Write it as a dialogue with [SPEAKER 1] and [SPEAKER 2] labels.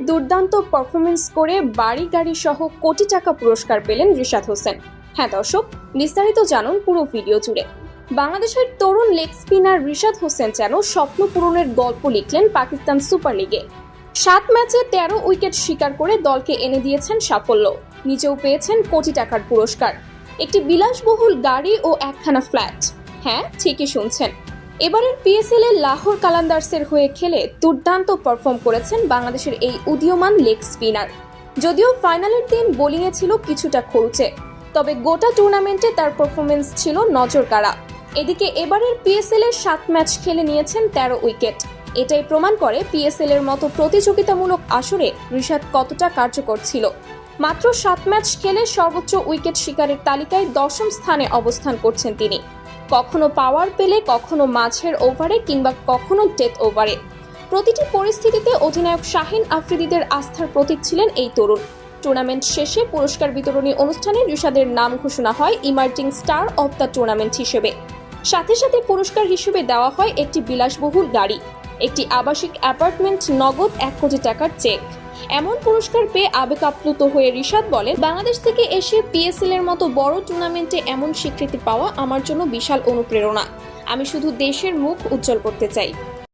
[SPEAKER 1] দুর্দান্ত পারফরমেন্স করে বাড়ি গাড়ি সহ কোটি টাকা পুরস্কার পেলেন রিশাদ হোসেন। হ্যাঁ দর্শক, বিস্তারিত জানুন পুরো ভিডিও জুড়ে। বাংলাদেশের তরুণ লেগ স্পিনার রিশাদ হোসেন যেন স্বপ্ন পূরণের গল্প লিখলেন পাকিস্তান সুপার লিগে। 7 ম্যাচে 13 উইকেট শিকার করে দলকে এনে দিয়েছেন সাফল্য। নিজেও পেয়েছেন কোটি টাকার পুরস্কার, একটি বিলাসবহুল গাড়ি ও একখানা ফ্ল্যাট। হ্যাঁ, ঠিকই শুনছেন, এবারের পিএসএল এ লাহোর কালান্দার্সের হয়ে খেলে দুর্দান্ত পারফর্ম করেছেন বাংলাদেশের এই উদীয়মান লেগ স্পিনার। যদিও ফাইনালের দিন বোলিংয়ে ছিল কিছুটা খরুচে, তবে গোটা টুর্নামেন্টে তার পারফরমেন্স ছিল নজর কাড়া। এদিকে এবারের পিএসএল এর 7 ম্যাচ খেলে নিয়েছেন 13 উইকেট। এটাই প্রমাণ করে পিএসএল এর মতো প্রতিযোগিতামূলক আসরে রিশাদ কতটা কার্যকর ছিল। মাত্র 7 ম্যাচ খেলে সর্বোচ্চ উইকেট শিকারের তালিকায় 10ম স্থানে অবস্থান করছেন তিনি। কখনো পাওয়ার পেলে, কখনো মাঝের ওভারে কিংবা কখনো ডেথ ওভারে। প্রতিটি পরিস্থিতিতে অধিনায়ক শাহিন আফ্রিদিদের আস্থার প্রতীক ছিলেন এই তরুণ। টুর্নামেন্ট শেষে পুরস্কার বিতরণী অনুষ্ঠানে রিশাদের নাম ঘোষণা হয় emerging star of the tournament হিসেবে। সাথে সাথে পুরস্কার হিসেবে দেওয়া হয় একটি বিলাসবহুল গাড়ি, একটি আবাসিক অ্যাপার্টমেন্ট, নগদ 1 কোটি টাকার চেক। এমন পুরস্কার পেয়ে আবেগ আপ্লুত হয়ে রিশাদ বলেন, বাংলাদেশ থেকে এসে পিএসএল এর মতো বড় টুর্নামেন্টে এমন স্বীকৃতি পাওয়া আমার জন্য বিশাল অনুপ্রেরণা। আমি শুধু দেশের মুখ উজ্জ্বল করতে চাই।